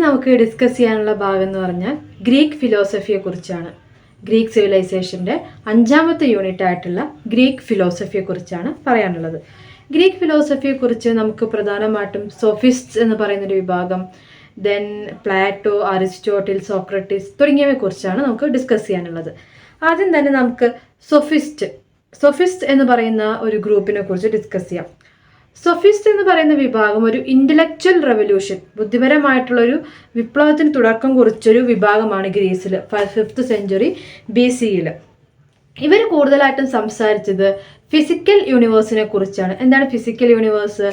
നമുക്ക് ഡിസ്കസ് ചെയ്യാനുള്ള ഭാഗം എന്ന് പറഞ്ഞാൽ ഗ്രീക്ക് ഫിലോസഫിയെ കുറിച്ചാണ്. ഗ്രീക്ക് സിവിലൈസേഷൻ്റെ 5ാമത്തെ യൂണിറ്റ് ആയിട്ടുള്ള ഗ്രീക്ക് ഫിലോസഫിയെ കുറിച്ചാണ് പറയാനുള്ളത്. ഗ്രീക്ക് ഫിലോസഫിയെക്കുറിച്ച് നമുക്ക് പ്രധാനമായിട്ടും സോഫിസ്റ്റ്സ് എന്ന് പറയുന്നൊരു വിഭാഗം, ദെൻ പ്ലാറ്റോ, അരിസ്റ്റോട്ടിൽ, സോക്രട്ടീസ് തുടങ്ങിയവയെക്കുറിച്ചാണ് നമുക്ക് ഡിസ്കസ് ചെയ്യാനുള്ളത്. ആദ്യം തന്നെ നമുക്ക് സോഫിസ്റ്റ് എന്ന് പറയുന്ന ഒരു ഗ്രൂപ്പിനെ കുറിച്ച് ഡിസ്കസ് ചെയ്യാം. സോഫിസ്റ്റ് എന്ന് പറയുന്ന വിഭാഗം ഒരു ഇന്റലക്ച്വൽ റെവല്യൂഷൻ, ബുദ്ധിപരമായിട്ടുള്ളൊരു വിപ്ലവത്തിന് തുടക്കം കുറിച്ചൊരു വിഭാഗമാണ് ഗ്രീസിൽ 5th സെഞ്ച്വറി BC-യിൽ. ഇവർ കൂടുതലായിട്ടും സംസാരിച്ചത് ഫിസിക്കൽ യൂണിവേഴ്സിനെ കുറിച്ചാണ്. എന്താണ് ഫിസിക്കൽ യൂണിവേഴ്സ്?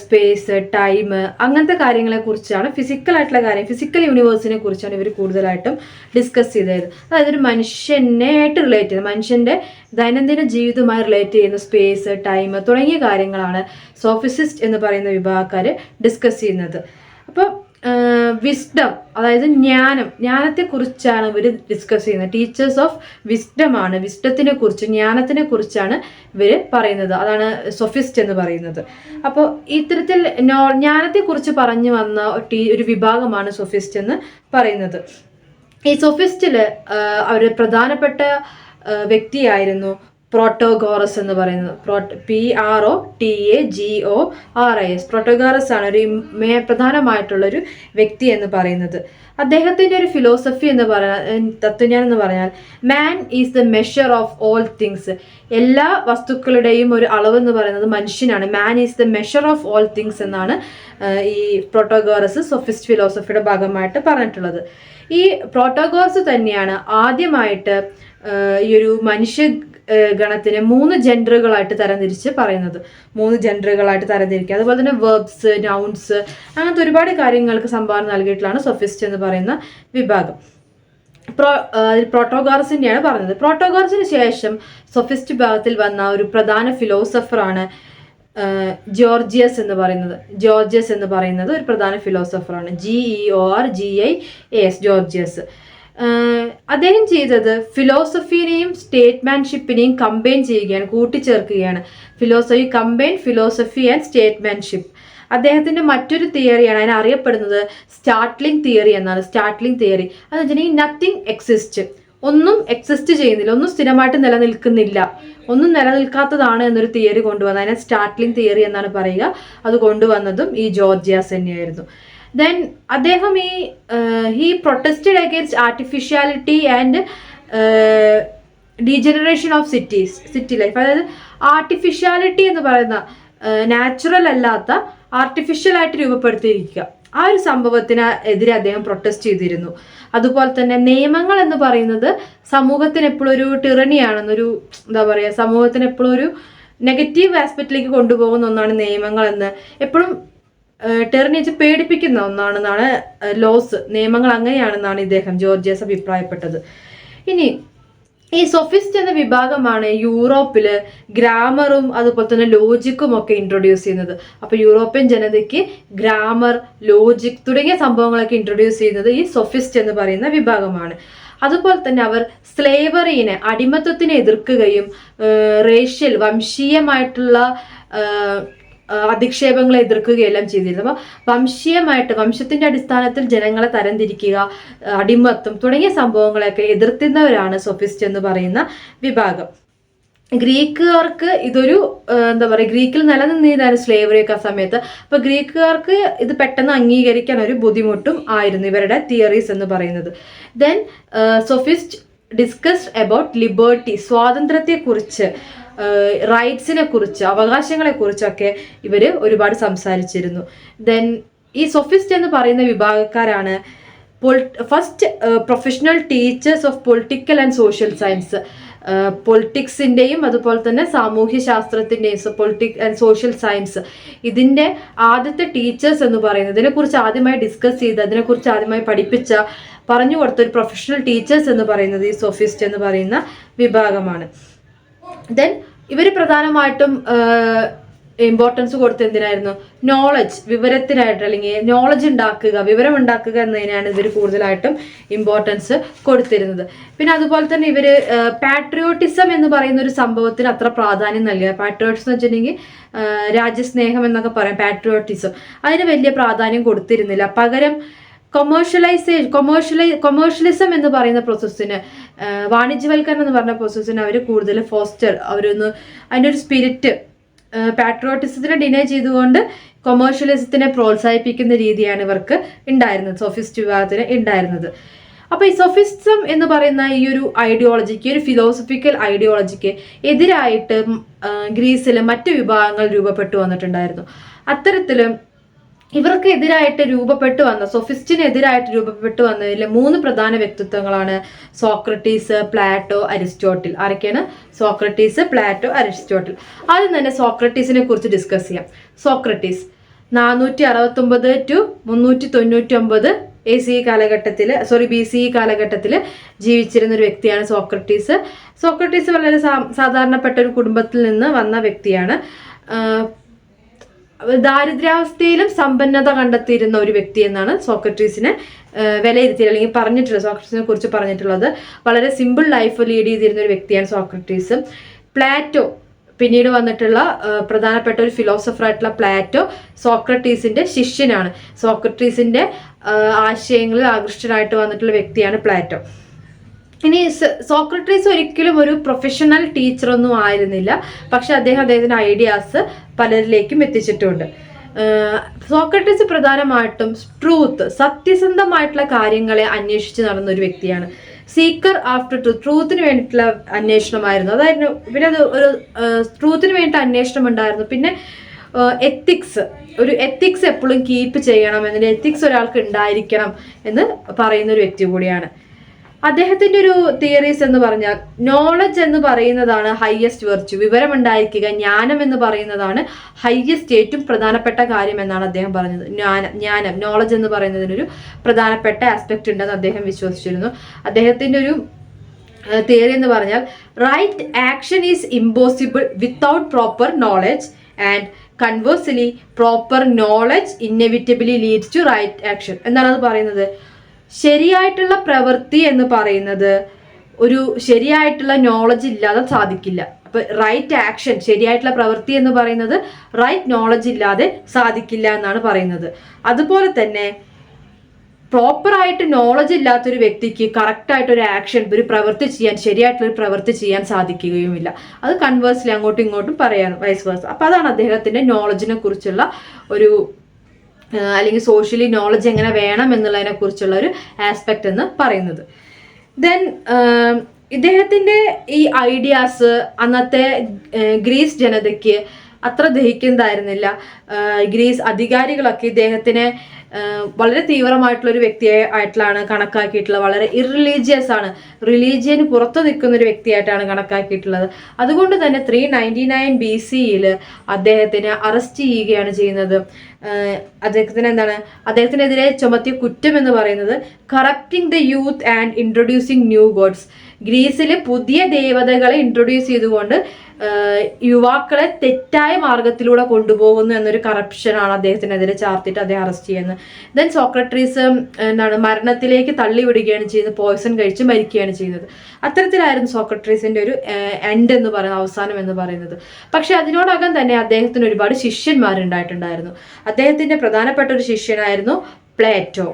സ്പേസ്, ടൈം, അങ്ങനത്തെ കാര്യങ്ങളെ കുറിച്ചാണ്. ഫിസിക്കൽ യൂണിവേഴ്സിനെ കുറിച്ചാണ് ഇവർ കൂടുതലായിട്ടും ഡിസ്കസ് ചെയ്തത്. അതായത് ഒരു മനുഷ്യനായിട്ട് റിലേറ്റ് ചെയ്യുന്നത്, മനുഷ്യൻ്റെ ദൈനംദിന ജീവിതവുമായി റിലേറ്റ് ചെയ്യുന്ന സ്പേസ്, ടൈം തുടങ്ങിയ കാര്യങ്ങളാണ് സോഫിസിസ്റ്റ് എന്ന് പറയുന്ന വിഭാഗക്കാർ ഡിസ്കസ് ചെയ്യുന്നത്. അപ്പോൾ വിസ്ഡം, അതായത് ജ്ഞാനത്തെക്കുറിച്ചാണ് ഇവർ ഡിസ്കസ് ചെയ്യുന്നത്. ടീച്ചേഴ്സ് ഓഫ് വിസ്ഡമാണ്, വിസ്ഡത്തിനെ കുറിച്ച്, ജ്ഞാനത്തിനെ കുറിച്ചാണ് ഇവർ പറയുന്നത്. അതാണ് സോഫിസ്റ്റ് എന്ന് പറയുന്നത്. അപ്പോൾ ഇത്തരത്തിൽ ജ്ഞാനത്തെക്കുറിച്ച് പറഞ്ഞു വന്ന ഒരു വിഭാഗമാണ് സോഫിസ്റ്റ് എന്ന് പറയുന്നത്. ഈ സോഫിസ്റ്റിൽ അവർ പ്രധാനപ്പെട്ട വ്യക്തിയായിരുന്നു പ്രോട്ടോഗോറസ് എന്ന് പറയുന്നത്. PROTAGORAS പ്രോട്ടോഗോറസ് ആണ് ഒരു പ്രധാനമായിട്ടുള്ളൊരു വ്യക്തി എന്ന് പറയുന്നത്. അദ്ദേഹത്തിൻ്റെ ഒരു ഫിലോസഫി എന്ന് തത്വജ്ഞാനം എന്ന് പറഞ്ഞാൽ man is the measure of all things. എല്ലാ വസ്തുക്കളുടെയും ഒരു അളവ് എന്ന് പറയുന്നത് മനുഷ്യനാണ്. Man is the measure of all things എന്നാണ് ഈ പ്രോട്ടോഗോറസ് സോഫിസ്റ്റ് ഫിലോസഫിയുടെ ഭാഗമായിട്ട് പറഞ്ഞിട്ടുള്ളത്. ഈ പ്രോട്ടോഗോറസ് തന്നെയാണ് ആദ്യമായിട്ട് ഈ ഒരു മനുഷ്യ ഗണത്തിനെ 3 ജെൻഡറുകളായിട്ട് തരംതിരിച്ച് പറയുന്നത്. 3 ജെൻഡറുകളായിട്ട് തരംതിരിക്കുക. അതുപോലെ തന്നെ വെർബ്സ്, നൗൺസ്, അങ്ങനത്തെ ഒരുപാട് കാര്യങ്ങൾക്ക് സംഭാവന നൽകിയിട്ടുള്ളതാണ് സോഫിസ്റ്റ് എന്ന് പറയുന്ന വിഭാഗം. പ്രോട്ടോഗോറസിൻ്റെയാണ് പറഞ്ഞത്. പ്രോട്ടോഗോറസിന് ശേഷം സോഫിസ്റ്റ് വിഭാഗത്തിൽ വന്ന ഒരു പ്രധാന ഫിലോസഫറാണ് ജോർജിയസ് എന്ന് പറയുന്നത് ഒരു പ്രധാന ഫിലോസഫറാണ്. GEORGIAS gorgeous. അദ്ദേഹം ചെയ്തത് ഫിലോസഫിനെയും സ്റ്റേറ്റ്മാൻഷിപ്പിനെയും കമ്പൈൻ ചെയ്യുകയാണ്, കൂട്ടിച്ചേർക്കുകയാണ്. Philosophy and സ്റ്റേറ്റ്മാൻഷിപ്പ്. അദ്ദേഹത്തിൻ്റെ മറ്റൊരു തിയറിയാണ്, അതിനെ അറിയപ്പെടുന്നത് സ്റ്റാർട്ട്ലിംഗ് തിയറി എന്നാണ്. സ്റ്റാർട്ട്ലിംഗ് തിയറി അതെന്ന് വെച്ചിട്ടുണ്ടെങ്കിൽ നത്തിങ് എക്സിസ്റ്റ്, ഒന്നും എക്സിസ്റ്റ് ചെയ്യുന്നില്ല, ഒന്നും സ്ഥിരമായിട്ട് നിലനിൽക്കുന്നില്ല, ഒന്നും നിലനിൽക്കാത്തതാണ് എന്നൊരു തിയറി കൊണ്ടുവന്നത്. അതിനെ സ്റ്റാർട്ട്ലിംഗ് തിയറി എന്നാണ് പറയുക. അത് കൊണ്ടുവന്നതും ഈ ജോർജിയാസ് തന്നെയായിരുന്നു. ദെൻ അദ്ദേഹം he protested against artificiality and degeneration of city life. അതായത് ആർട്ടിഫിഷ്യാലിറ്റി എന്ന് പറയുന്ന നാച്ചുറൽ അല്ലാത്ത ആർട്ടിഫിഷ്യൽ ആയിട്ട് രൂപപ്പെടുത്തിയിരിക്കുക, ആ ഒരു സംഭവത്തിന് എതിരെ അദ്ദേഹം പ്രൊട്ടസ്റ്റ് ചെയ്തിരുന്നു. അതുപോലെ തന്നെ നിയമങ്ങൾ എന്ന് പറയുന്നത് സമൂഹത്തിന് എപ്പോഴും ഒരു ടിറണിയാണെന്നൊരു സമൂഹത്തിന് എപ്പോഴും ഒരു നെഗറ്റീവ് ആസ്പെക്റ്റിലേക്ക് കൊണ്ടുപോകുന്ന ഒന്നാണ് നിയമങ്ങൾ എന്ന്, എപ്പോഴും ടെറിനിച്ച് പേടിപ്പിക്കുന്ന ഒന്നാണെന്നാണ് ലോസ്, നിയമങ്ങൾ അങ്ങനെയാണെന്നാണ് ഇദ്ദേഹം ജോർജിയസ് അഭിപ്രായപ്പെട്ടത്. ഇനി ഈ സോഫിസ്റ്റ് എന്ന വിഭാഗമാണ് യൂറോപ്പിൽ ഗ്രാമറും അതുപോലെ തന്നെ ലോജിക്കും ഒക്കെ ഇൻട്രൊഡ്യൂസ് ചെയ്യുന്നത്. അപ്പോൾ യൂറോപ്യൻ ജനതയ്ക്ക് ഗ്രാമർ, ലോജിക് തുടങ്ങിയ സംഭവങ്ങളൊക്കെ ഇൻട്രൊഡ്യൂസ് ചെയ്യുന്നത് ഈ സോഫിസ്റ്റ് എന്ന് പറയുന്ന വിഭാഗമാണ്. അതുപോലെ തന്നെ അവർ സ്ലേവറിനെ, അടിമത്വത്തിനെ എതിർക്കുകയും വംശീയമായിട്ടുള്ള അധിക്ഷേപങ്ങളെ എതിർക്കുകയെല്ലാം ചെയ്തിരുന്നു. അപ്പോൾ വംശത്തിന്റെ അടിസ്ഥാനത്തിൽ ജനങ്ങളെ തരംതിരിക്കുക, അടിമത്വം തുടങ്ങിയ സംഭവങ്ങളെയൊക്കെ എതിർത്തുന്നവരാണ് സോഫിസ്റ്റ് എന്ന് പറയുന്ന വിഭാഗം. ഗ്രീക്കുകാർക്ക് ഇതൊരു ഗ്രീക്കിൽ നിലനിന്നിരുന്ന സ്ലേവറിയൊക്കെ ആ സമയത്ത്. അപ്പോൾ ഗ്രീക്കുകാർക്ക് ഇത് പെട്ടെന്ന് അംഗീകരിക്കാൻ ഒരു ബുദ്ധിമുട്ടും ആയിരുന്നു ഇവരുടെ തിയറീസ് എന്ന് പറയുന്നത്. Then sophist discussed about liberty, സ്വാതന്ത്ര്യത്തെക്കുറിച്ച്, റൈറ്റ്സിനെ കുറിച്ച്, അവകാശങ്ങളെ കുറിച്ചൊക്കെ ഇവർ ഒരുപാട് സംസാരിച്ചിരുന്നു. ദെൻ ഈ സോഫിസ്റ്റ് എന്ന് പറയുന്ന വിഭാഗക്കാരാണ് first professional teachers of political and social science. പൊളിറ്റിക്സിൻ്റെയും അതുപോലെ തന്നെ സാമൂഹ്യ ശാസ്ത്രത്തിൻ്റെയും പൊളിറ്റിക് ആൻഡ് സോഷ്യൽ സയൻസ്, ഇതിൻ്റെ ആദ്യത്തെ ടീച്ചേഴ്സ് എന്ന് പറയുന്നത്, ഇതിനെക്കുറിച്ച് ആദ്യമായി ഡിസ്കസ് ചെയ്ത് അതിനെക്കുറിച്ച് ആദ്യമായി പറഞ്ഞു കൊടുത്ത ഒരു പ്രൊഫഷണൽ ടീച്ചേഴ്സ് എന്ന് പറയുന്നത് ഈ സോഫിസ്റ്റ് എന്ന് പറയുന്ന വിഭാഗമാണ്. ദെൻ ഇവർ പ്രധാനമായിട്ടും ഇമ്പോർട്ടൻസ് കൊടുത്ത് എന്തിനായിരുന്നു? നോളജ്, വിവരത്തിനായിട്ട്, അല്ലെങ്കിൽ നോളജ് ഉണ്ടാക്കുക, വിവരം ഉണ്ടാക്കുക എന്നതിനാണ് ഇവർ കൂടുതലായിട്ടും ഇമ്പോർട്ടൻസ് കൊടുത്തിരുന്നത്. പിന്നെ അതുപോലെ തന്നെ ഇവർ പാട്രിയോട്ടിസം എന്ന് പറയുന്ന ഒരു സംഭവത്തിന് അത്ര പ്രാധാന്യം നൽകുക. പാട്രിയോട്ടിസം എന്ന് വെച്ചിട്ടുണ്ടെങ്കിൽ രാജ്യസ്നേഹം എന്നൊക്കെ പറയാം. പാട്രിയോട്ടിസം അതിന് വലിയ പ്രാധാന്യം കൊടുത്തിരുന്നില്ല. പകരം കൊമേഴ്ഷ്യലിസം എന്ന് പറയുന്ന പ്രോസസ്സിന്, വാണിജ്യവൽക്കരണം എന്ന് പറഞ്ഞ പ്രോസസ്സിന് അവർ കൂടുതൽ അവരൊന്ന് അതിൻ്റെ ഒരു സ്പിരിറ്റ് പാട്രിയോട്ടിസത്തിനെ ഡിനൈ ചെയ്തുകൊണ്ട് കൊമേഴ്ഷ്യലിസത്തിനെ പ്രോത്സാഹിപ്പിക്കുന്ന രീതിയാണ് ഇവർക്ക് ഉണ്ടായിരുന്നത്, സോഫിസ്റ്റ് വിഭാഗത്തിന് ഉണ്ടായിരുന്നത്. അപ്പോൾ ഈ സോഫിസം എന്ന് പറയുന്ന ഈ ഒരു ഐഡിയോളജിക്ക്, ഒരു ഫിലോസഫിക്കൽ ഐഡിയോളജിക്ക് എതിരായിട്ട് ഗ്രീസിൽ മറ്റു വിഭാഗങ്ങൾ രൂപപ്പെട്ടു വന്നിട്ടുണ്ടായിരുന്നു. അത്തരത്തിൽ ഇവർക്ക് എതിരായിട്ട് രൂപപ്പെട്ടു വന്ന, സോഫിസ്റ്റിനെതിരായിട്ട് രൂപപ്പെട്ടു വന്നതിൽ 3 പ്രധാന വ്യക്തിത്വങ്ങളാണ് സോക്രട്ടീസ്, പ്ലാറ്റോ, അരിസ്റ്റോട്ടിൽ. ആരൊക്കെയാണ്? Socrates, Plato, Aristotle. ആദ്യം തന്നെ സോക്രട്ടീസിനെ കുറിച്ച് ഡിസ്കസ് ചെയ്യാം. സോക്രട്ടീസ് 469 to 399 BCE കാലഘട്ടത്തിൽ ജീവിച്ചിരുന്ന ഒരു വ്യക്തിയാണ് സോക്രട്ടീസ്. സോക്രട്ടീസ് വളരെ സാധാരണപ്പെട്ട ഒരു കുടുംബത്തിൽ നിന്ന് വന്ന വ്യക്തിയാണ്. ദാരിദ്ര്യാവസ്ഥയിലും സമ്പന്നത കണ്ടെത്തിയിരുന്ന ഒരു വ്യക്തി എന്നാണ് സോക്രട്ടീസിനെ വിലയിരുത്തിയത്, അല്ലെങ്കിൽ പറഞ്ഞിട്ടുള്ളത്. സോക്രട്ടീസിനെ കുറിച്ച് പറഞ്ഞിട്ടുള്ളത് വളരെ സിമ്പിൾ ലൈഫ് ലീഡ് ചെയ്തിരുന്ന ഒരു വ്യക്തിയാണ് സോക്രട്ടീസ്. പ്ലാറ്റോ, പിന്നീട് വന്നിട്ടുള്ള പ്രധാനപ്പെട്ട ഒരു ഫിലോസഫർ ആയിട്ടുള്ള പ്ലാറ്റോ സോക്രട്ടീസിന്റെ ശിഷ്യനാണ്. സോക്രട്ടീസിന്റെ ആശയങ്ങളിൽ ആകൃഷ്ടനായിട്ട് വന്നിട്ടുള്ള വ്യക്തിയാണ് പ്ലാറ്റോ. ഇനി സോക്രട്ടീസ് ഒരിക്കലും ഒരു പ്രൊഫഷണൽ ടീച്ചറൊന്നും ആയിരുന്നില്ല, പക്ഷെ അദ്ദേഹത്തിന്റെ ഐഡിയാസ് പലരിലേക്കും എത്തിച്ചിട്ടുണ്ട്. സോക്രട്ടീസ് പ്രധാനമായിട്ടും സത്യസന്ധമായിട്ടുള്ള കാര്യങ്ങളെ അന്വേഷിച്ച് നടന്ന ഒരു വ്യക്തിയാണ്. സീക്കർ ആഫ്റ്റർ ട്രൂത്തിന് വേണ്ടിയിട്ടുള്ള അന്വേഷണമായിരുന്നു. അതായിരുന്നു പിന്നെ അത് ഒരു ട്രൂത്തിന് വേണ്ടിയിട്ട് അന്വേഷണം ഉണ്ടായിരുന്നു. പിന്നെ എത്തിക്സ് എപ്പോഴും കീപ്പ് ചെയ്യണം, എന്നതിന് എത്തിക്സ് ഒരാൾക്ക് ഉണ്ടായിരിക്കണം എന്ന് പറയുന്ന ഒരു വ്യക്തി കൂടിയാണ്. അദ്ദേഹത്തിന്റെ ഒരു തിയറീസ് എന്ന് പറഞ്ഞാൽ നോളജ് എന്ന് പറയുന്നതാണ് ഹയസ്റ്റ് വെർച്യു, വിവരമുണ്ടായിരിക്കുക, ജ്ഞാനം എന്ന് പറയുന്നതാണ് ഹയസ്റ്റ് ഏറ്റവും പ്രധാനപ്പെട്ട കാര്യം എന്നാണ് അദ്ദേഹം പറഞ്ഞത്. ജ്ഞാനം, നോളജ് എന്ന് പറയുന്നതിനൊരു പ്രധാനപ്പെട്ട ആസ്പെക്ട് ഉണ്ടെന്ന് അദ്ദേഹം വിശ്വസിച്ചിരുന്നു. അദ്ദേഹത്തിന്റെ ഒരു തിയറി എന്ന് പറഞ്ഞാൽ right action is impossible without proper knowledge and conversely proper knowledge inevitably leads to right action എന്നാണ് അത് പറയുന്നത്. ശരിയായിട്ടുള്ള പ്രവൃത്തി എന്ന് പറയുന്നത് ഒരു ശരിയായിട്ടുള്ള നോളജ് ഇല്ലാതെ സാധിക്കില്ല. അപ്പൊ റൈറ്റ് ആക്ഷൻ, ശരിയായിട്ടുള്ള പ്രവൃത്തി എന്ന് പറയുന്നത് റൈറ്റ് നോളജ് ഇല്ലാതെ സാധിക്കില്ല എന്നാണ് പറയുന്നത്. അതുപോലെ തന്നെ പ്രോപ്പറായിട്ട് നോളജ് ഇല്ലാത്തൊരു വ്യക്തിക്ക് കറക്റ്റായിട്ട് ഒരു ആക്ഷൻ, ഒരു പ്രവൃത്തി ചെയ്യാൻ, ശരിയായിട്ടുള്ളൊരു പ്രവൃത്തി ചെയ്യാൻ സാധിക്കുകയുമില്ല. അത് കൺവേഴ്സ്ലി അങ്ങോട്ടും ഇങ്ങോട്ടും പറയാൻ വൈസ് വേഴ്സ. അപ്പൊ അതാണ് അദ്ദേഹത്തിന്റെ നോളജിനെ കുറിച്ചുള്ള ഒരു, അല്ലെങ്കിൽ സോഷ്യലി നോളജ് എങ്ങനെ വേണം എന്നുള്ളതിനെ കുറിച്ചുള്ള ഒരു ആസ്പെക്ട് എന്ന് പറയുന്നത്. ദെൻ ഇദ്ദേഹത്തിന്റെ ഈ ഐഡിയാസ് അന്നത്തെ ഗ്രീസ് ജനതയ്ക്ക് അത്ര ദഹിക്കുന്നതായിരുന്നില്ല. ഗ്രീസ് അധികാരികളൊക്കെ ഇദ്ദേഹത്തിനെ വളരെ തീവ്രമായിട്ടുള്ള ഒരു വ്യക്തിയായിട്ടാണ് കണക്കാക്കിയിട്ടുള്ളത്. വളരെ ഇർറിലീജിയസ് ആണ്, റിലീജിയന് പുറത്തു നിൽക്കുന്ന ഒരു വ്യക്തിയായിട്ടാണ് കണക്കാക്കിയിട്ടുള്ളത്. അതുകൊണ്ട് തന്നെ 399 BCE അദ്ദേഹത്തിനെ അറസ്റ്റ് ചെയ്യുകയാണ് ചെയ്യുന്നത്. അദ്ദേഹത്തിനെതിരെ ചുമത്തിയ കുറ്റം എന്ന് പറയുന്നത് corrupting the youth and introducing new gods. ഗ്രീസിൽ പുതിയ ദേവതകളെ ഇൻട്രൊഡ്യൂസ് ചെയ്തുകൊണ്ട് യുവാക്കളെ തെറ്റായ മാർഗത്തിലൂടെ കൊണ്ടുപോകുന്നു എന്നൊരു കറപ്ഷനാണ് അദ്ദേഹത്തിനെതിരെ ചാർത്തിയിട്ട് അദ്ദേഹം അറസ്റ്റ് ചെയ്യുന്നത്. ദെൻ സോക്രട്ടീസ് മരണത്തിലേക്ക് തള്ളിവിടുകയാണ് ചെയ്യുന്നത്, പോയ്സൺ കഴിച്ച് മരിക്കുകയാണ് ചെയ്യുന്നത്. അത്തരത്തിലായിരുന്നു സോക്രട്ടീസിന്റെ ഒരു എൻഡ് എന്ന് പറയുന്നത്, അവസാനം എന്ന് പറയുന്നത്. പക്ഷെ അതിനോടകം തന്നെ അദ്ദേഹത്തിന് ഒരുപാട് ശിഷ്യന്മാരുണ്ടായിട്ടുണ്ടായിരുന്നു. അദ്ദേഹത്തിന്റെ പ്രധാനപ്പെട്ട ഒരു ശിഷ്യനായിരുന്നു പ്ലേറ്റോ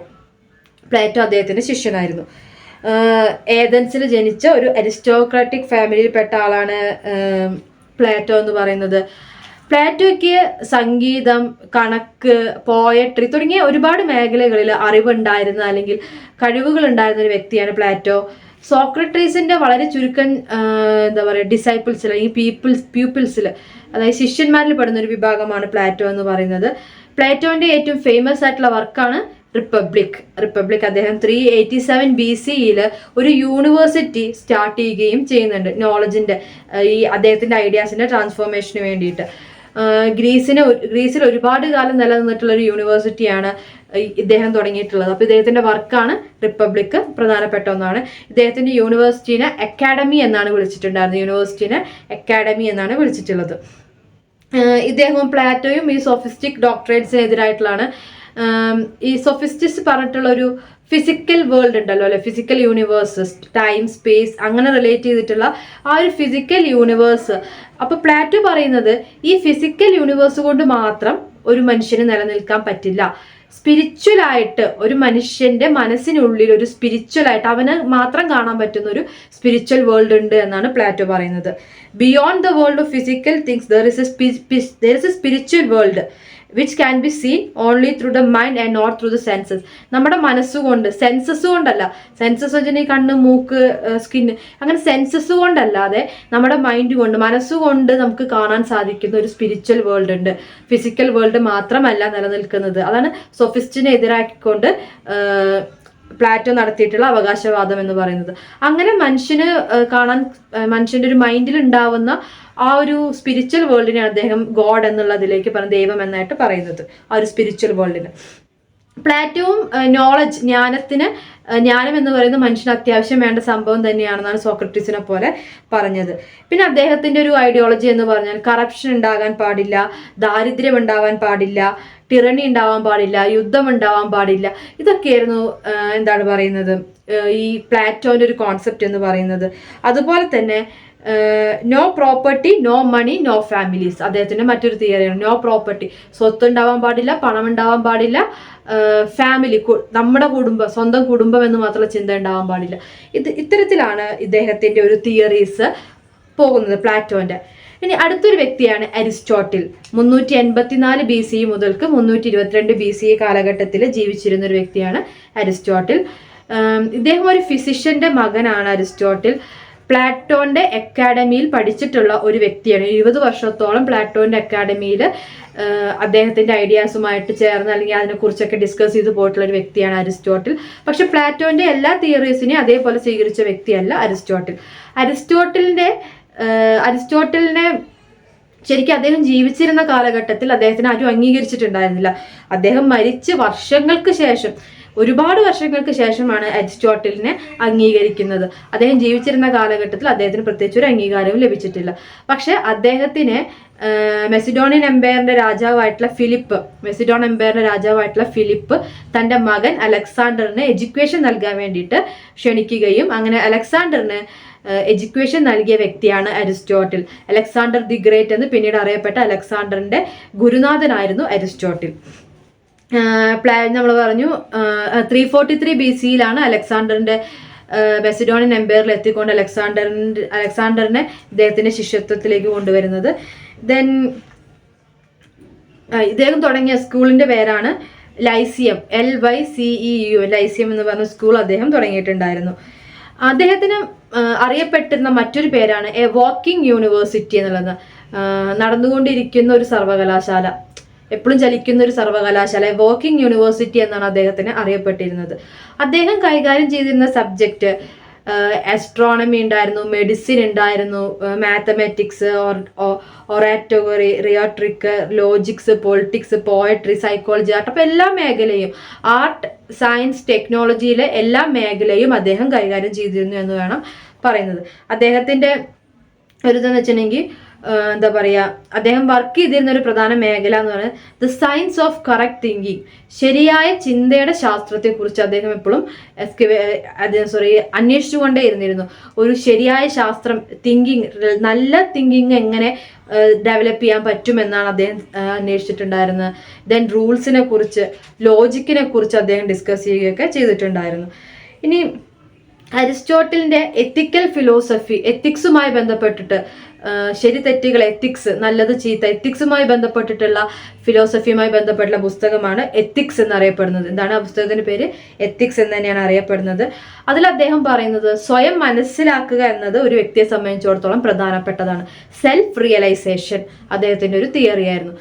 അദ്ദേഹത്തിന്റെ ശിഷ്യനായിരുന്നു. ഏതൻസിൽ ജനിച്ച ഒരു അരിസ്റ്റോക്രാറ്റിക് ഫാമിലിയിൽപ്പെട്ട ആളാണ് പ്ലേറ്റോ എന്ന് പറയുന്നത്. പ്ലേറ്റോയ്ക്ക് സംഗീതം, കണക്ക്, പോയട്രി തുടങ്ങിയ ഒരുപാട് മേഖലകളിൽ അറിവുണ്ടായിരുന്ന അല്ലെങ്കിൽ കഴിവുകൾ ഉണ്ടായിരുന്ന ഒരു വ്യക്തിയാണ് പ്ലേറ്റോ. സോക്രട്ടീസിന്റെ വളരെ ചുരുക്കം ഡിസൈപ്പിൾസ് അല്ലെങ്കിൽ പ്യൂപ്പിൾസിൽ, അതായത് ശിഷ്യന്മാരിൽ പെടുന്ന ഒരു വിഭാഗമാണ് പ്ലേറ്റോ എന്ന് പറയുന്നത്. പ്ലേറ്റോന്റെ ഏറ്റവും ഫേമസ് ആയിട്ടുള്ള വർക്കാണ് റിപ്പബ്ലിക്. അദ്ദേഹം 387 BCE ഒരു യൂണിവേഴ്സിറ്റി സ്റ്റാർട്ട് ചെയ്യുകയും ചെയ്യുന്നുണ്ട്, നോളജിന്റെ ഈ അദ്ദേഹത്തിന്റെ ഐഡിയാസിന്റെ ട്രാൻസ്ഫോർമേഷന് വേണ്ടിയിട്ട്. ഗ്രീസിൽ ഒരുപാട് കാലം നിലനിന്നിട്ടുള്ള ഒരു യൂണിവേഴ്സിറ്റിയാണ് ഇദ്ദേഹം തുടങ്ങിയിട്ടുള്ളത്. അപ്പോൾ ഇദ്ദേഹത്തിന്റെ വർക്കാണ് റിപ്പബ്ലിക് പ്രധാനപ്പെട്ട ഒന്നാണ്. ഇദ്ദേഹത്തിന്റെ യൂണിവേഴ്സിറ്റിനെ അക്കാഡമി എന്നാണ് വിളിച്ചിട്ടുള്ളത്. ഇദ്ദേഹവും പ്ലാറ്റോയും ഈ സോഫിസ്റ്റിക് ഡോക്ട്രേറ്റ്സിനെതിരായിട്ടുള്ളാണ്. ഈ സോഫിസ്റ്റിസ്റ്റ് പറഞ്ഞിട്ടുള്ള ഒരു ഫിസിക്കൽ വേൾഡ് ഉണ്ടല്ലോ അല്ലെ, ഫിസിക്കൽ യൂണിവേഴ്സ്, ടൈം, സ്പേസ് അങ്ങനെ റിലേറ്റ് ചെയ്തിട്ടുള്ള ആ ഒരു ഫിസിക്കൽ യൂണിവേഴ്സ്. അപ്പൊ പ്ലാറ്റോ പറയുന്നത് ഈ ഫിസിക്കൽ യൂണിവേഴ്സ് കൊണ്ട് മാത്രം ഒരു മനുഷ്യന് നിലനിൽക്കാൻ പറ്റില്ല. സ്പിരിച്വലായിട്ട് ഒരു മനുഷ്യന്റെ മനസ്സിനുള്ളിൽ ഒരു സ്പിരിച്വലായിട്ട് അവന് മാത്രം കാണാൻ പറ്റുന്ന ഒരു സ്പിരിച്വൽ വേൾഡ് ഉണ്ട് എന്നാണ് പ്ലാറ്റോ പറയുന്നത്. Beyond the world of physical things there is a spiritual world which can be seen only through the mind and not through the senses. നമ്മുടെ മനസ്സുകൊണ്ട്, സെൻസസ് കൊണ്ടല്ല, സെൻസസ് വെച്ചാൽ കണ്ണ്, മൂക്ക്, സ്കിന്ന്, അങ്ങനെ സെൻസസ് കൊണ്ടല്ലാതെ നമ്മുടെ മൈൻഡ് കൊണ്ട്, മനസ്സുകൊണ്ട് നമുക്ക് കാണാൻ സാധിക്കുന്ന ഒരു സ്പിരിച്വൽ വേൾഡ് ഉണ്ട്. ഫിസിക്കൽ വേൾഡ് മാത്രമല്ല നിലനിൽക്കുന്നത്. അതാണ് സോഫിസ്റ്റിനെ എതിരാക്കിക്കൊണ്ട് പ്ലാറ്റോ നടത്തിയിട്ടുള്ള അവകാശവാദം എന്ന് പറയുന്നത്. അങ്ങനെ മനുഷ്യന് കാണാൻ, മനുഷ്യന്റെ ഒരു മൈൻഡിൽ ഉണ്ടാവുന്ന ആ ഒരു സ്പിരിച്വൽ വേൾഡിനെ അദ്ദേഹം ഗോഡ് എന്നുള്ളതിലേക്ക് പറഞ്ഞ ദൈവം എന്നായിട്ട് പറയുന്നത്, ആ ഒരു സ്പിരിച്വൽ വേൾഡിന്. പ്ലാറ്റോവും നോളജ്, ജ്ഞാനം എന്ന് പറയുന്നത് മനുഷ്യന് അത്യാവശ്യം വേണ്ട സംഭവം തന്നെയാണെന്നാണ് സോക്രട്ടീസിനെ പോലെ പറഞ്ഞത്. പിന്നെ അദ്ദേഹത്തിന്റെ ഒരു ഐഡിയോളജി എന്ന് പറഞ്ഞാൽ കറപ്ഷൻ ഉണ്ടാകാൻ പാടില്ല, ദാരിദ്ര്യം ഉണ്ടാവാൻ പാടില്ല, ടിറണി ഉണ്ടാവാൻ പാടില്ല, യുദ്ധം ഉണ്ടാവാൻ പാടില്ല. ഇതൊക്കെയായിരുന്നു എന്താണ് പറയുന്നത് ഈ പ്ലാറ്റോന്റെ ഒരു കോൺസെപ്റ്റ് എന്ന് പറയുന്നത്. അതുപോലെ തന്നെ no property, no money, no families അദ്ദേഹത്തിന്റെ മറ്റൊരു തിയറിയാണ്. നോ പ്രോപ്പർട്ടി, സ്വത്ത് ഉണ്ടാവാൻ പാടില്ല, പണം ഉണ്ടാവാൻ പാടില്ല, ഫാമിലി, നമ്മുടെ കുടുംബം, സ്വന്തം കുടുംബം എന്ന് മാത്രമുള്ള ചിന്ത ഉണ്ടാവാൻ പാടില്ല. ഇത്തരത്തിലാണ് ഇദ്ദേഹത്തിന്റെ ഒരു തിയറീസ് പോകുന്നത്, പ്ലാറ്റോന്റെ. ഇനി അടുത്തൊരു വ്യക്തിയാണ് അരിസ്റ്റോട്ടിൽ. 384 BC മുതൽക്ക് 322 BC കാലഘട്ടത്തിൽ ജീവിച്ചിരുന്ന ഒരു വ്യക്തിയാണ് അരിസ്റ്റോട്ടിൽ. ഇദ്ദേഹം ഒരു ഫിസിഷ്യന്റെ മകനാണ് അരിസ്റ്റോട്ടിൽ. പ്ലാറ്റോന്റെ അക്കാഡമിയിൽ പഠിച്ചിട്ടുള്ള ഒരു വ്യക്തിയാണ്. 20 വർഷത്തോളം പ്ലാറ്റോന്റെ അക്കാഡമിയിൽ അദ്ദേഹത്തിന്റെ ഐഡിയാസുമായിട്ട് ചേർന്ന് അല്ലെങ്കിൽ അതിനെക്കുറിച്ചൊക്കെ ഡിസ്കസ് ചെയ്ത് പോയിട്ടുള്ള ഒരു വ്യക്തിയാണ് അരിസ്റ്റോട്ടിൽ. പക്ഷെ പ്ലാറ്റോന്റെ എല്ലാ തിയറീസിനെയും അതേപോലെ സ്വീകരിച്ച വ്യക്തിയല്ല അരിസ്റ്റോട്ടിൽ. അരിസ്റ്റോട്ടലിനെ ശരിക്കും അദ്ദേഹം ജീവിച്ചിരുന്ന കാലഘട്ടത്തിൽ അദ്ദേഹത്തിന് ആരും അംഗീകരിച്ചിട്ടുണ്ടായിരുന്നില്ല. അദ്ദേഹം മരിച്ച് വർഷങ്ങൾക്ക് ശേഷം, ഒരുപാട് വർഷങ്ങൾക്ക് ശേഷമാണ് അരിസ്റ്റോട്ടലിനെ അംഗീകരിക്കുന്നത്. അദ്ദേഹം ജീവിച്ചിരുന്ന കാലഘട്ടത്തിൽ അദ്ദേഹത്തിന് പ്രത്യേകിച്ച് ഒരു അംഗീകാരവും ലഭിച്ചിട്ടില്ല. പക്ഷെ അദ്ദേഹത്തിനെ മെസിഡോണിയൻ എംപയറിന്റെ രാജാവായിട്ടുള്ള ഫിലിപ്പ് തന്റെ മകൻ അലക്സാണ്ടറിന് എഡ്യൂക്കേഷൻ നൽകാൻ വേണ്ടിയിട്ട് ക്ഷണിക്കുകയും അങ്ങനെ അലക്സാണ്ടറിന് എഡ്യൂക്കേഷൻ നൽകിയ വ്യക്തിയാണ് അരിസ്റ്റോട്ടിൽ. അലക്സാണ്ടർ ദി ഗ്രേറ്റ് എന്ന് പിന്നീട് അറിയപ്പെട്ട അലക്സാണ്ടറിന്റെ ഗുരുനാഥനായിരുന്നു അരിസ്റ്റോട്ടിൽ. നമ്മൾ പറഞ്ഞു 343 BC അലക്സാണ്ടറിന്റെ മെസിഡോണിയൻ എംപയറിൽ എത്തിക്കൊണ്ട് അലക്സാണ്ടറിനെ ഇദ്ദേഹത്തിന്റെ ശിഷ്യത്വത്തിലേക്ക് കൊണ്ടുവരുന്നത്. ദെൻ ഇദ്ദേഹം തുടങ്ങിയ സ്കൂളിന്റെ പേരാണ് ലൈസിയം, LYCEU, ലൈസിയം എന്ന് പറഞ്ഞ സ്കൂൾ അദ്ദേഹം തുടങ്ങിയിട്ടുണ്ടായിരുന്നു. അദ്ദേഹത്തിന് അറിയപ്പെട്ടിരുന്ന മറ്റൊരു പേരാണ് എ വാക്കിംഗ് യൂണിവേഴ്സിറ്റി എന്നുള്ളത്. നടന്നുകൊണ്ടിരിക്കുന്ന ഒരു സർവകലാശാല, എപ്പോഴും ചലിക്കുന്ന ഒരു സർവകലാശാല, വാക്കിംഗ് യൂണിവേഴ്സിറ്റി എന്നാണ് അദ്ദേഹത്തിന് അറിയപ്പെട്ടിരുന്നത്. അദ്ദേഹം കൈകാര്യം ചെയ്തിരുന്ന സബ്ജക്റ്റ് ആസ്ട്രോണമി ഉണ്ടായിരുന്നു, മെഡിസിൻ ഉണ്ടായിരുന്നു, mathematics, oratory, rhetoric, logics, politics, poetry, psychology, art, അപ്പോൾ എല്ലാ മേഖലയും, ആർട്ട്, സയൻസ്, ടെക്നോളജിയിലെ എല്ലാ മേഖലയും അദ്ദേഹം കൈകാര്യം ചെയ്തിരുന്നു എന്ന് വേണം പറയുന്നത്. അദ്ദേഹത്തിന്റെ ഒരു ഇതെന്ന് വെച്ചിട്ടുണ്ടെങ്കിൽ എന്താ പറയുക, അദ്ദേഹം വർക്ക് ചെയ്തിരുന്ന ഒരു പ്രധാന മേഖല എന്ന് പറയുന്നത് the science of correct thinking, ശരിയായ ചിന്തയുടെ ശാസ്ത്രത്തെക്കുറിച്ച് അദ്ദേഹം എപ്പോഴും അന്വേഷിച്ചുകൊണ്ടേ ഇരുന്നിരുന്നു. ഒരു ശരിയായ ശാസ്ത്രം, തിങ്കിങ്, നല്ല തിങ്കിങ് എങ്ങനെ ഡെവലപ്പ് ചെയ്യാൻ പറ്റുമെന്നാണ് അദ്ദേഹം അന്വേഷിച്ചിട്ടുണ്ടായിരുന്നത്. ദെൻ റൂൾസിനെ കുറിച്ച്, ലോജിക്കിനെ കുറിച്ച് അദ്ദേഹം ഡിസ്കസ് ചെയ്യുകയൊക്കെ ചെയ്തിട്ടുണ്ടായിരുന്നു. ഇനി അരിസ്റ്റോട്ടലിന്റെ എത്തിക്കൽ ഫിലോസഫി, എത്തിക്സുമായി ബന്ധപ്പെട്ടിട്ട് ശരി തെറ്റുകൾ, എത്തിക്സ്, നല്ലത് ചീത്ത, എത്തിക്സുമായി ബന്ധപ്പെട്ടിട്ടുള്ള ഫിലോസഫിയുമായി ബന്ധപ്പെട്ടുള്ള പുസ്തകമാണ് എത്തിക്സ് എന്നറിയപ്പെടുന്നത്. എന്താണ് ആ പുസ്തകത്തിന്റെ പേര്? എത്തിക്സ് എന്ന് തന്നെയാണ് അറിയപ്പെടുന്നത്. അതിൽ അദ്ദേഹം പറയുന്നത് സ്വയം മനസ്സിലാക്കുക എന്നത് ഒരു വ്യക്തിയെ സംബന്ധിച്ചിടത്തോളം പ്രധാനപ്പെട്ടതാണ്. സെൽഫ് റിയലൈസേഷൻ അദ്ദേഹത്തിന്റെ ഒരു തിയറി ആയിരുന്നു.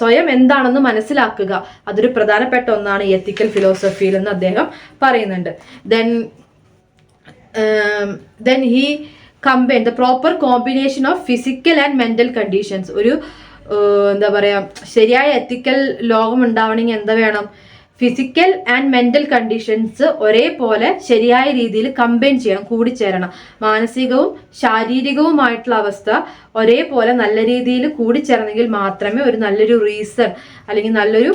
സ്വയം എന്താണെന്ന് മനസ്സിലാക്കുക, അതൊരു പ്രധാനപ്പെട്ട ഒന്നാണ് എത്തിക്കൽ ഫിലോസഫിയിൽ എന്ന് അദ്ദേഹം പറയുന്നുണ്ട്. then he combine the proper combination of physical and mental conditions. ഒരു എന്താ പറയാ, ശരിയായ എത്തിക്കൽ ലോകം ഉണ്ടാവണമെങ്കിൽ എന്താ വേണം? ഫിസിക്കൽ ആൻഡ് മെന്റൽ കണ്ടീഷൻസ് ഒരേപോലെ ശരിയായ രീതിയിൽ കമ്പൈൻ ചെയ്യണം, കൂടിച്ചേരണം. മാനസികവും ശാരീരികവുമായിട്ടുള്ള അവസ്ഥ ഒരേപോലെ നല്ല രീതിയിൽ കൂടിച്ചേർന്നെങ്കിൽ മാത്രമേ ഒരു നല്ലൊരു റീസൺ അല്ലെങ്കിൽ നല്ലൊരു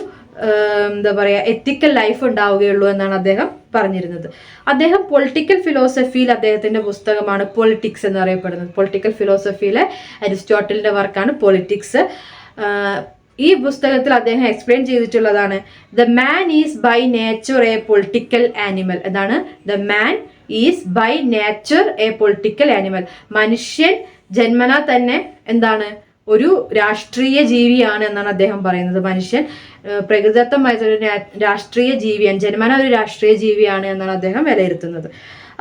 എന്താ പറയുക എത്തിക്കൽ ലൈഫ് ഉണ്ടാവുകയുള്ളൂ എന്നാണ് അദ്ദേഹം പറഞ്ഞിരുന്നത്. അദ്ദേഹം പൊളിറ്റിക്കൽ ഫിലോസഫിയിൽ അദ്ദേഹത്തിന്റെ പുസ്തകമാണ് പൊളിറ്റിക്സ് എന്നറിയപ്പെടുന്നത്. പൊളിറ്റിക്കൽ ഫിലോസഫിയിലെ അരിസ്റ്റോട്ടലിന്റെ വർക്കാണ് പൊളിറ്റിക്സ്. ഈ പുസ്തകത്തിൽ അദ്ദേഹം എക്സ്പ്ലെയിൻ ചെയ്തിട്ടുള്ളതാണ് the man is by nature a political animal. എന്താണ്? The man is by nature a political animal. മനുഷ്യൻ ജന്മനാ തന്നെ എന്താണ്? ഒരു രാഷ്ട്രീയ ജീവിയാണ് എന്നാണ് അദ്ദേഹം പറയുന്നത്. മനുഷ്യൻ പ്രകൃതിദത്തമായിട്ടൊരു രാഷ്ട്രീയ ജീവിയാണ്, ജന്മനാ ഒരു രാഷ്ട്രീയ ജീവിയാണ് എന്നാണ് അദ്ദേഹം വിലയിരുത്തുന്നത്.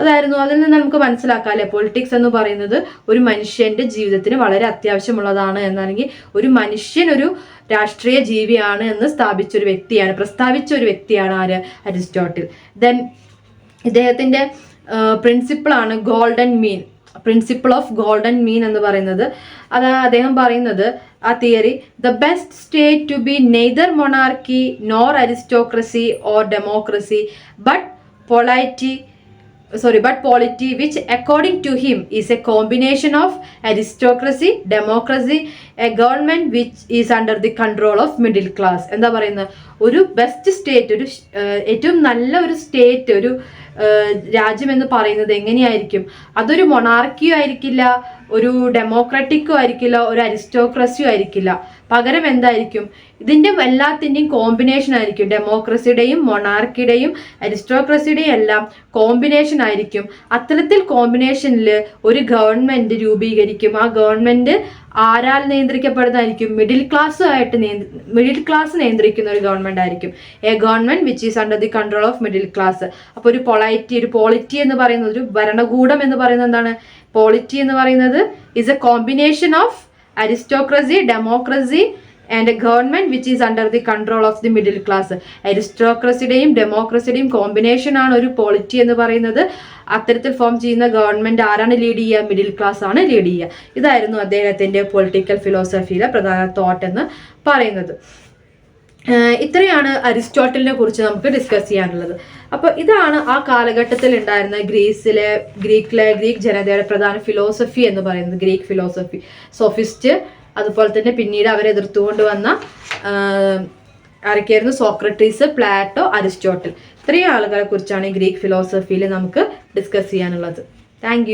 അതായിരുന്നു. അതിൽ നിന്ന് നമുക്ക് മനസ്സിലാക്കാം അല്ലെ, പൊളിറ്റിക്സ് എന്ന് പറയുന്നത് ഒരു മനുഷ്യന്റെ ജീവിതത്തിന് വളരെ അത്യാവശ്യമുള്ളതാണ് എന്നല്ലെങ്കിൽ ഒരു മനുഷ്യൻ ഒരു രാഷ്ട്രീയ ജീവിയാണ് എന്ന് പ്രസ്താവിച്ച ഒരു വ്യക്തിയാണ് ആര്? അരിസ്റ്റോട്ടിൽ. ദെൻ ഇദ്ദേഹത്തിന്റെ പ്രിൻസിപ്പിളാണ് golden mean, principle of golden mean എന്ന് പറയുന്നത്. അദ്ദേഹം പറയുന്നത് ആ theory, the best state to be neither monarchy nor aristocracy or democracy but polity, which according to him is a combination of aristocracy, democracy, a government which is under the control of middle class. എന്താ പറയുന്നത്? ഒരു best state, ഒരു ഏറ്റവും നല്ല ഒരു state, ഒരു രാജ്യം എന്ന് പറയുന്നത് എങ്ങനെയായിരിക്കും? അതൊരു മൊണാർക്കിയോ ആയിരിക്കില്ല, ഒരു ഡെമോക്രാറ്റിക്കോ ആയിരിക്കില്ല, ഒരു അരിസ്റ്റോക്രസിയോ ആയിരിക്കില്ല. പകരം എന്തായിരിക്കും? ഇതിൻ്റെ എല്ലാത്തിൻ്റെയും കോമ്പിനേഷൻ ആയിരിക്കും. ഡെമോക്രസിയുടെയും മൊണാർക്കിയുടെയും അരിസ്റ്റോക്രസിയുടെയും എല്ലാം കോമ്പിനേഷൻ ആയിരിക്കും. അത്തരത്തിൽ കോമ്പിനേഷനിൽ ഒരു ഗവൺമെൻറ് രൂപീകരിക്കും. ആ ഗവൺമെൻറ് ആരാൽ നിയന്ത്രിക്കപ്പെടുന്നതായിരിക്കും? മിഡിൽ ക്ലാസ് നിയന്ത്രിക്കുന്ന ഒരു ഗവൺമെൻറ് ആയിരിക്കും. A government which is under the control of middle class. അപ്പോൾ ഒരു പോളിറ്റി എന്ന് പറയുന്നത്, ഒരു ഭരണകൂടം എന്ന് പറയുന്നത് എന്താണ്? പോളിറ്റി എന്ന് പറയുന്നത് is a combination of aristocracy, democracy and a government which is under the control of the middle class. അരിസ്റ്റോക്രസിയുടെയും ഡെമോക്രസിയുടെയും കോമ്പിനേഷൻ ആണ് ഒരു പോളിറ്റി എന്ന് പറയുന്നത്. അത്തരത്തിൽ ഫോം ചെയ്യുന്ന ഗവൺമെന്റ് ആരാണ് ലീഡ് ചെയ്യുക? മിഡിൽ ക്ലാസ് ആണ് ലീഡ് ചെയ്യുക. ഇതായിരുന്നു അദ്ദേഹത്തിന്റെ പൊളിറ്റിക്കൽ ഫിലോസഫിയിലെ പ്രധാന തോട്ട് എന്ന് പറയുന്നത്. ഇത്രയാണ് അരിസ്റ്റോട്ടലിനെ കുറിച്ച് നമുക്ക് ഡിസ്കസ് ചെയ്യാനുള്ളത്. അപ്പോൾ ഇതാണ് ആ കാലഘട്ടത്തിൽ ഉണ്ടായിരുന്ന ഗ്രീക്ക് ജനതയുടെ പ്രധാന ഫിലോസഫി എന്ന് പറയുന്നത്. ഗ്രീക്ക് ഫിലോസഫി, സോഫിസ്റ്റ്, അതുപോലെ തന്നെ പിന്നീട് അവരെ എതിർത്തുകൊണ്ട് വന്ന ആരൊക്കെയായിരുന്നു? Socrates, Plato, Aristotle. ഇത്രയും ആളുകളെ കുറിച്ചാണ് ഗ്രീക്ക് ഫിലോസഫിയിൽ നമുക്ക് ഡിസ്കസ് ചെയ്യാനുള്ളത്. താങ്ക്